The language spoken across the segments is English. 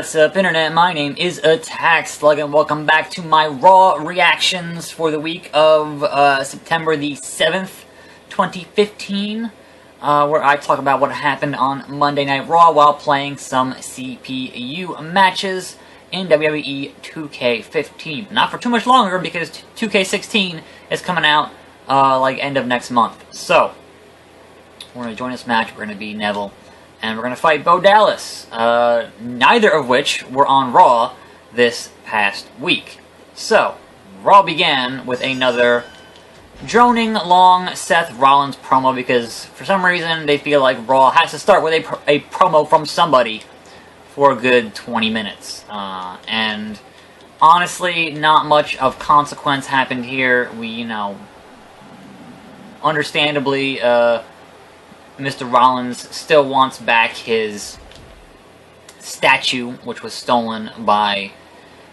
What's up, Internet? My name is Attack Slug, and welcome back to my Raw reactions for the week of September the 7th, 2015, where I talk about what happened on Monday Night Raw while playing some CPU matches in WWE 2K15. Not for too much longer, because 2K16 is coming out, like, end of next month. So, we're going to join this match. We're going to be Neville, and we're going to fight Bo Dallas, neither of which were on Raw this past week. So, Raw began with another droning long Seth Rollins promo, because for some reason they feel like Raw has to start with a promo from somebody for a good 20 minutes. And honestly, not much of consequence happened here. We, understandably, Mr. Rollins still wants back his statue, which was stolen by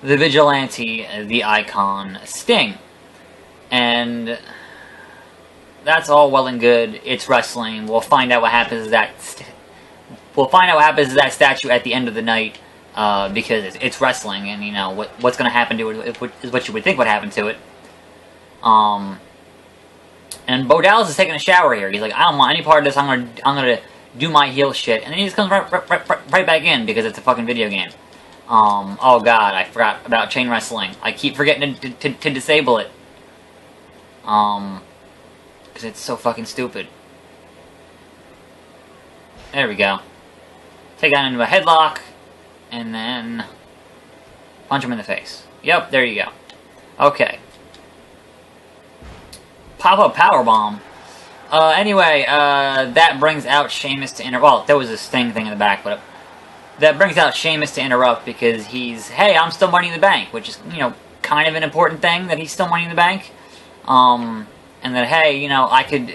the vigilante, the icon, Sting. And that's all well and good. It's wrestling. We'll find out what happens to that statue at the end of the night, because it's wrestling, and what's going to happen to it is what you would think would happen to it. And Bo Dallas is taking a shower here. He's like, I don't want any part of this. I'm gonna do my heel shit, and then he just comes right back in because it's a fucking video game. Oh god, I forgot about chain wrestling. I keep forgetting to disable it. Because it's so fucking stupid. There we go. Take that into a headlock, and then punch him in the face. Yep, there you go. Okay. Pop-up powerbomb. Anyway, that brings out Sheamus to interrupt. Well, there was a Sting thing in the back, but that brings out Sheamus to interrupt because he's, hey, I'm still Money in the Bank, which is, kind of an important thing that he's still Money in the Bank. And that, hey, I could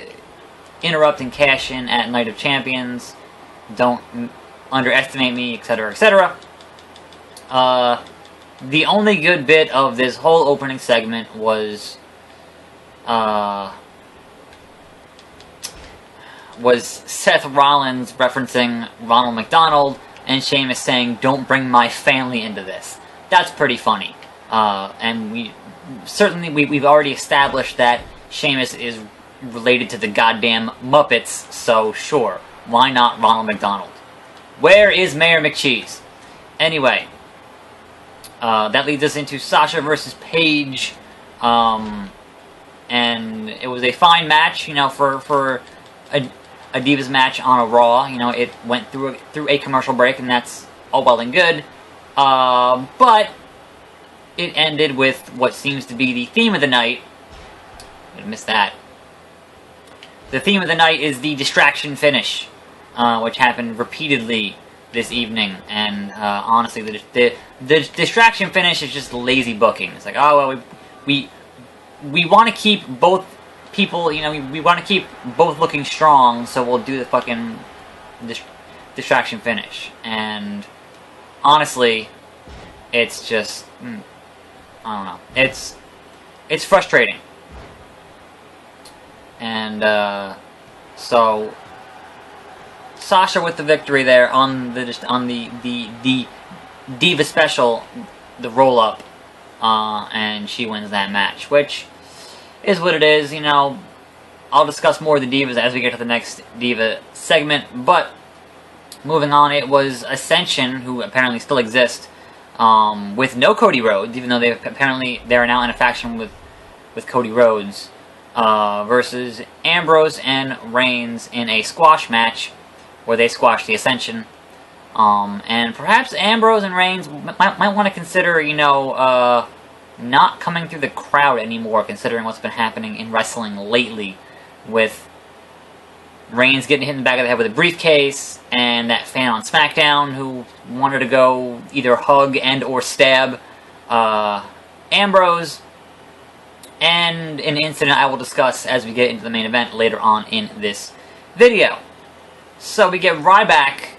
interrupt and cash in at Night of Champions. Don't underestimate me, etc., etc. The only good bit of this whole opening segment was Seth Rollins referencing Ronald McDonald and Sheamus saying, don't bring my family into this. That's pretty funny. And we've already established that Sheamus is related to the goddamn Muppets, so sure, why not Ronald McDonald? Where is Mayor McCheese? Anyway, that leads us into Sasha versus Paige, and it was a fine match, for a Divas match on a Raw. It went through a commercial break, and that's all well and good. But it ended with what seems to be the theme of the night. I missed that. The theme of the night is the distraction finish, which happened repeatedly this evening. And honestly, the distraction finish is just lazy booking. It's like, oh well, we want to keep both people, we want to keep both looking strong, so we'll do the fucking distraction finish. And honestly, it's just, I don't know. It's frustrating. And so Sasha with the victory there on the Diva special, the roll up. And she wins that match, which is what it is. I'll discuss more of the Divas as we get to the next Diva segment, but moving on, it was Ascension, who apparently still exist, with no Cody Rhodes, even though they're now in a faction with Cody Rhodes, versus Ambrose and Reigns in a squash match, where they squashed the Ascension. And perhaps Ambrose and Reigns might want to consider, not coming through the crowd anymore, considering what's been happening in wrestling lately, with Reigns getting hit in the back of the head with a briefcase, and that fan on SmackDown who wanted to go either hug and or stab Ambrose, and an incident I will discuss as we get into the main event later on in this video. So we get Ryback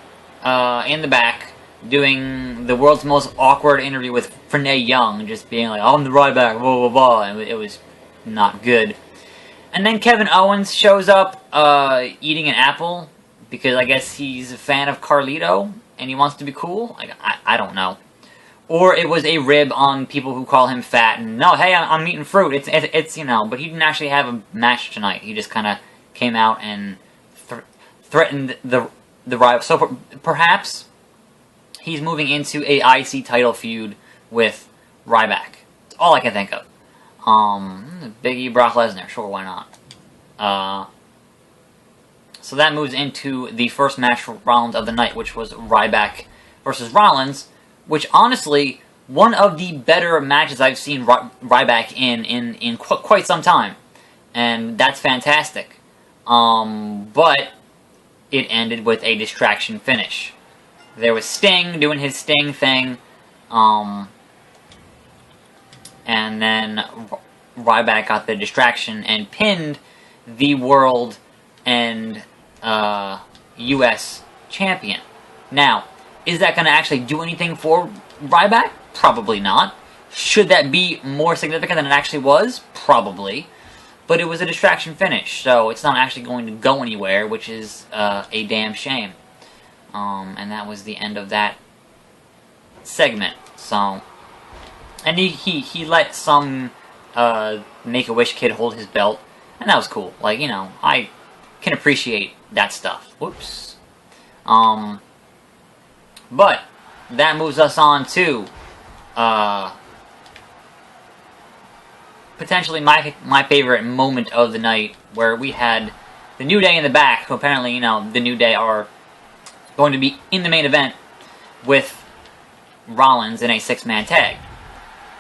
in the back, doing the world's most awkward interview with Renee Young, just being like, I'm the Ryback, blah, blah, blah, and it was not good. And then Kevin Owens shows up, eating an apple, because I guess he's a fan of Carlito, and he wants to be cool. Like, I don't know. Or it was a rib on people who call him fat, and no, hey, I'm eating fruit. It's you know, but he didn't actually have a match tonight. He just kind of came out and threatened the rival. So perhaps he's moving into a IC title feud with Ryback. That's all I can think of. Big E, Brock Lesnar, sure, why not? So that moves into the first match round of the night, which was Ryback versus Rollins, which honestly, one of the better matches I've seen Ryback in quite some time. And that's fantastic. But it ended with a distraction finish. There was Sting doing his Sting thing, and then Ryback got the distraction and pinned the World and U.S. champion. Now, is that going to actually do anything for Ryback? Probably not. Should that be more significant than it actually was? Probably. But it was a distraction finish, so it's not actually going to go anywhere, which is a damn shame. And that was the end of that segment. So, and he let some Make-A-Wish kid hold his belt, and that was cool. Like, you know, I can appreciate that stuff. Whoops. But that moves us on to potentially my favorite moment of the night, where we had the New Day in the back, who apparently, you know, the New Day are going to be in the main event with Rollins in a 6-man tag.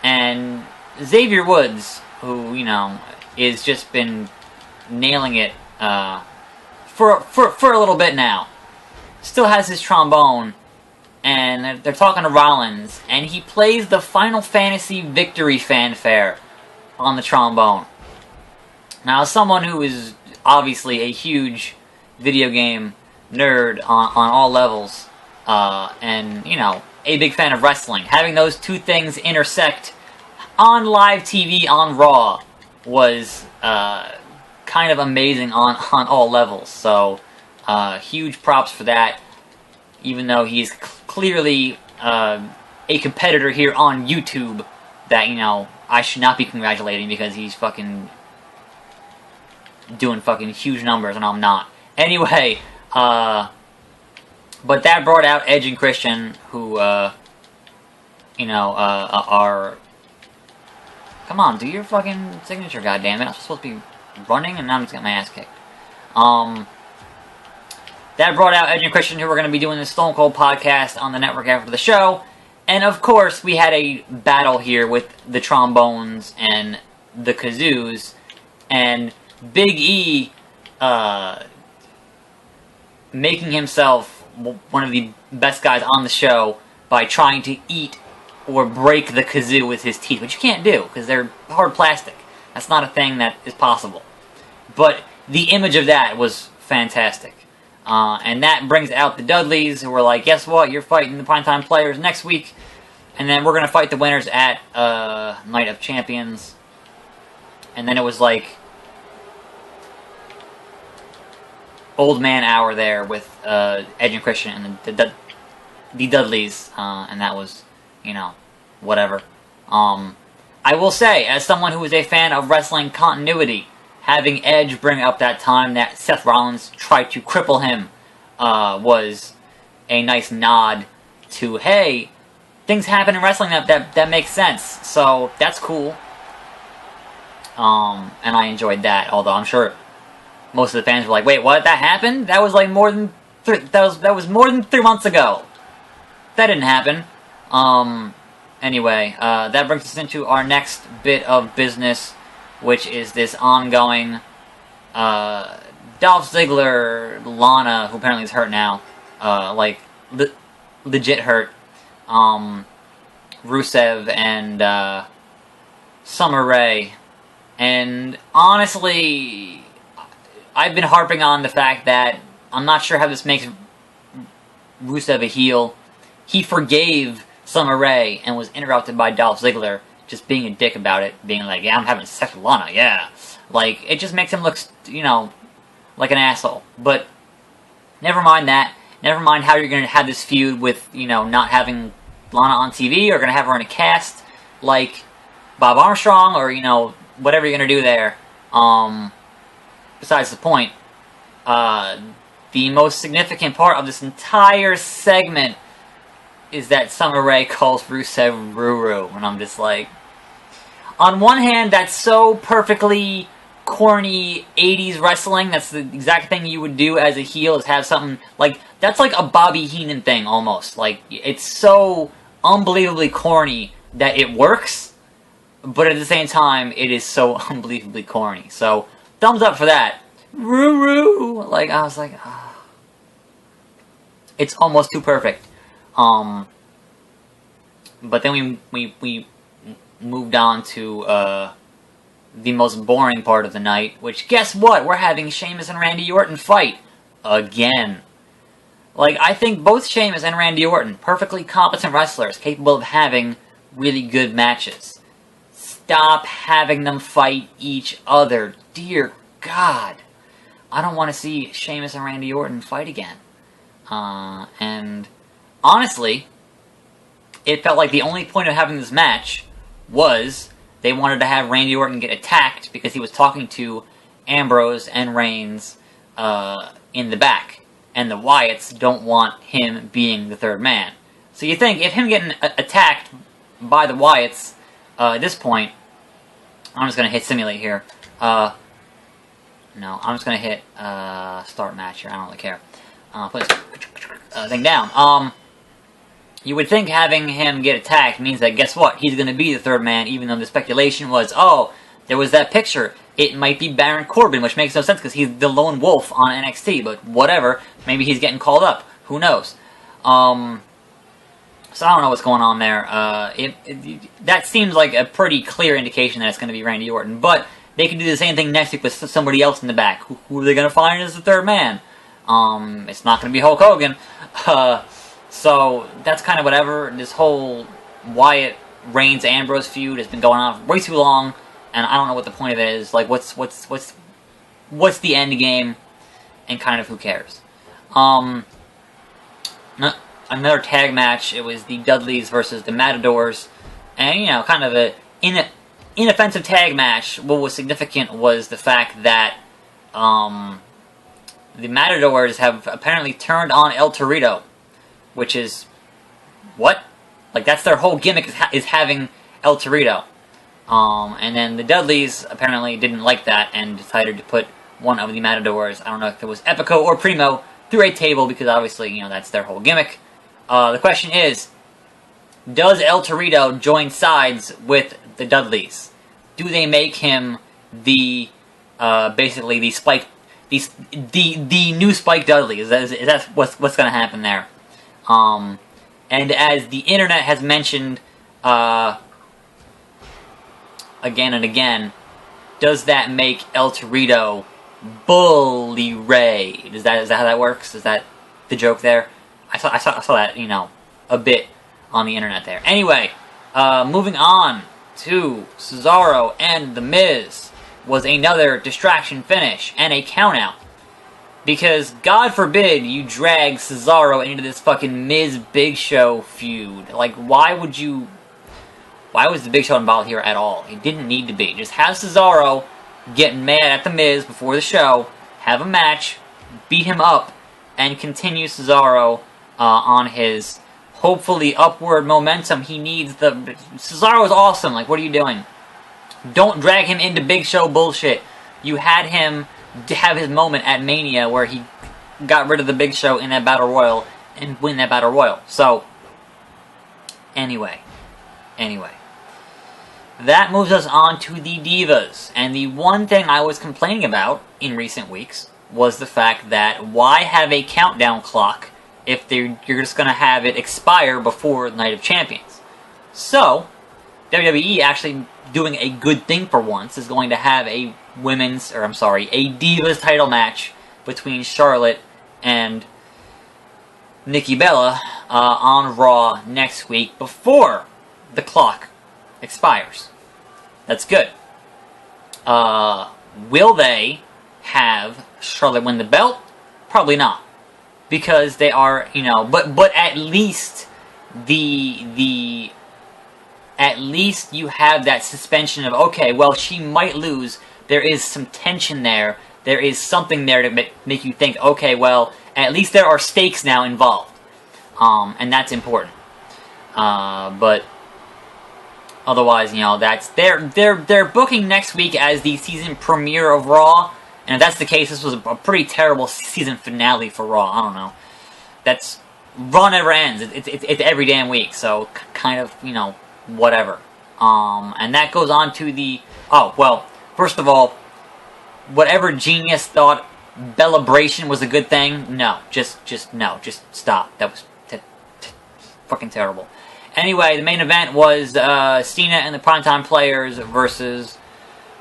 And Xavier Woods, who, you know, is just been nailing it for a little bit now, still has his trombone, and they're talking to Rollins, and he plays the Final Fantasy Victory fanfare on the trombone. Now, as someone who is obviously a huge video game nerd on all levels, and, you know, a big fan of wrestling, having those two things intersect on live TV on Raw was kind of amazing on all levels. So, huge props for that, even though he's clearly a competitor here on YouTube that, you know, I should not be congratulating because he's fucking doing fucking huge numbers and I'm not. Anyway, but that brought out Edge and Christian, who, you know, are... Come on, do your fucking signature, goddammit. I'm supposed to be running and now I'm just getting my ass kicked. That brought out Edge and Christian, who were going to be doing the Stone Cold podcast on the network after the show. And of course, we had a battle here with the trombones and the kazoos. And Big E making himself one of the best guys on the show by trying to eat or break the kazoo with his teeth, which you can't do because they're hard plastic. That's not a thing that is possible. But the image of that was fantastic. And that brings out the Dudleys, who were like, guess what, you're fighting the Primetime Players next week, and then we're going to fight the winners at Night of Champions. And then it was like old man hour there with Edge and Christian and the Dudleys, and that was, you know, whatever. I will say, as someone who is a fan of wrestling continuity, having Edge bring up that time that Seth Rollins tried to cripple him was a nice nod to, hey, things happen in wrestling that makes sense. So that's cool. And I enjoyed that. Although I'm sure most of the fans were like, "Wait, what? That happened? That was like more than that was more than 3 months ago. That didn't happen." Anyway, that brings us into our next bit of business, which is this ongoing Dolph Ziggler, Lana, who apparently is hurt now, like legit hurt, Rusev and Summer Rae, and honestly, I've been harping on the fact that I'm not sure how this makes Rusev a heel. He forgave Summer Rae and was interrupted by Dolph Ziggler just being a dick about it, being like, yeah, I'm having sex with Lana, yeah. Like, it just makes him look, you know, like an asshole. But, never mind that. Never mind how you're going to have this feud with, not having Lana on TV, or going to have her in a cast like Bob Armstrong, or, whatever you're going to do there. Besides the point, the most significant part of this entire segment is that Summer Rae calls Rusev Ruru, and I'm just like, on one hand, that's so perfectly corny 80s wrestling. That's the exact thing you would do as a heel, is have something like, that's like a Bobby Heenan thing almost. Like, it's so unbelievably corny that it works, but at the same time, it is so unbelievably corny. So, thumbs up for that. Ruru! Like, I was like, oh. It's almost too perfect. But then we moved on to the most boring part of the night, which, guess what? We're having Sheamus and Randy Orton fight again. Like, I think both Sheamus and Randy Orton, perfectly competent wrestlers, capable of having really good matches. Stop having them fight each other. Dear God. I don't want to see Sheamus and Randy Orton fight again. And honestly, it felt like the only point of having this match was they wanted to have Randy Orton get attacked because he was talking to Ambrose and Reigns in the back. And the Wyatts don't want him being the third man. So you think, if him getting attacked by the Wyatts at this point, I'm just going to hit simulate here. No, I'm just going to hit start match here. I don't really care. Put this thing down. You would think having him get attacked means that, guess what? He's going to be the third man, even though the speculation was, oh, there was that picture. It might be Baron Corbin, which makes no sense because he's the lone wolf on NXT, but whatever. Maybe he's getting called up. Who knows? So I don't know what's going on there. That seems like a pretty clear indication that it's going to be Randy Orton, but they can do the same thing next week with somebody else in the back. Who are they going to find as the third man? It's not going to be Hulk Hogan. So that's kind of whatever. This whole Wyatt Reigns Ambrose feud has been going on for way too long, and I don't know what the point of it is. Like, what's the end game, and kind of who cares? Another tag match. It was the Dudleys versus the Matadors, and kind of a inoffensive tag match. What was significant was the fact that the Matadors have apparently turned on El Torito, which is, what? Like, that's their whole gimmick, is having El Torito. And then the Dudleys apparently didn't like that and decided to put one of the Matadors, I don't know if it was Epico or Primo, through a table because obviously, that's their whole gimmick. The question is, does El Torito join sides with the Dudleys? Do they make him the, basically the Spike, the new Spike Dudley? Is that what's going to happen there? And as the internet has mentioned, again and again, does that make El Torito Bully Ray? Is that how that works? Is that the joke there? I saw that, a bit on the internet there. Anyway, moving on to Cesaro and The Miz was another distraction finish and a countout. Because, God forbid, you drag Cesaro into this fucking Miz Big Show feud. Like, why was the Big Show involved here at all? It didn't need to be. Just have Cesaro get mad at The Miz before the show, have a match, beat him up, and continue Cesaro on his, hopefully, upward momentum. He needs Cesaro is awesome. Like, what are you doing? Don't drag him into Big Show bullshit. You had him to have his moment at Mania where he got rid of the Big Show in that Battle Royal and win that Battle Royal. So, anyway. That moves us on to the Divas. And the one thing I was complaining about in recent weeks was the fact that why have a countdown clock if you're just going to have it expire before Night of Champions? So, WWE actually doing a good thing for once is going to have a Divas title match between Charlotte and Nikki Bella on Raw next week before the clock expires. That's good. Will they have Charlotte win the belt? Probably not. because they are, but at least at least you have that suspension of, okay, well, she might lose. There is some tension there. There is something there to make you think, okay, well, at least there are stakes now involved. And that's important. But otherwise, that's they're booking next week as the season premiere of Raw. And if that's the case, this was a pretty terrible season finale for Raw. I don't know. Raw never ends. It's every damn week. So kind of, whatever. And that goes on to the... Oh, well, first of all, whatever genius thought Bellabration was a good thing, no. Just stop. That was fucking terrible. Anyway, the main event was Cena and the Primetime Players versus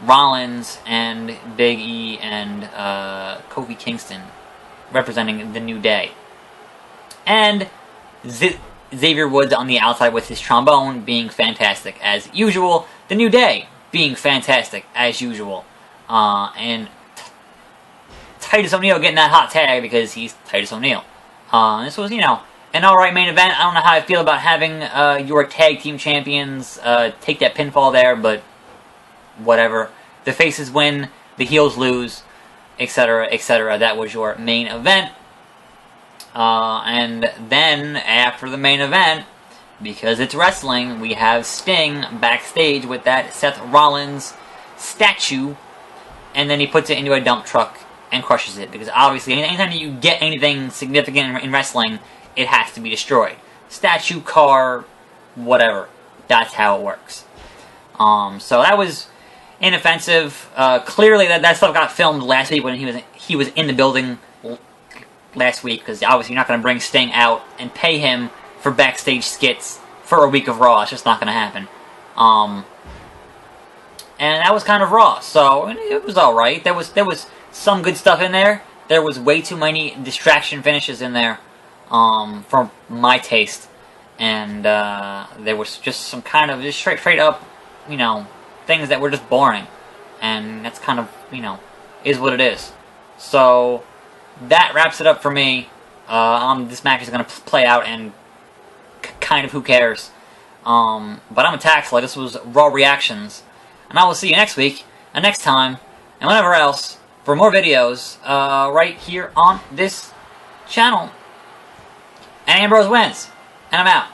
Rollins and Big E and Kofi Kingston, representing the New Day. And Xavier Woods on the outside with his trombone being fantastic as usual. The New Day being fantastic as usual. And Titus O'Neil getting that hot tag because he's Titus O'Neil. This was, an alright main event. I don't know how I feel about having your tag team champions take that pinfall there, but whatever. The faces win, the heels lose, etc., etc. That was your main event. And then, after the main event, because it's wrestling, we have Sting backstage with that Seth Rollins statue, and then he puts it into a dump truck and crushes it, because obviously, anytime you get anything significant in wrestling, it has to be destroyed. Statue, car, whatever. That's how it works. So that was inoffensive. Clearly, that stuff got filmed last week when he was in the building last week, because obviously you're not going to bring Sting out and pay him for backstage skits for a week of Raw. It's just not going to happen. And that was kind of Raw, so it was alright. There was some good stuff in there. There was way too many distraction finishes in there, for my taste. And there was just some kind of just straight up, things that were just boring. And that's kind of, is what it is. So that wraps it up for me. This match is going to play out, and kind of who cares. But I'm Attack. This was Raw Reactions. And I will see you next week, and next time, and whenever else, for more videos, right here on this channel. And Ambrose wins. And I'm out.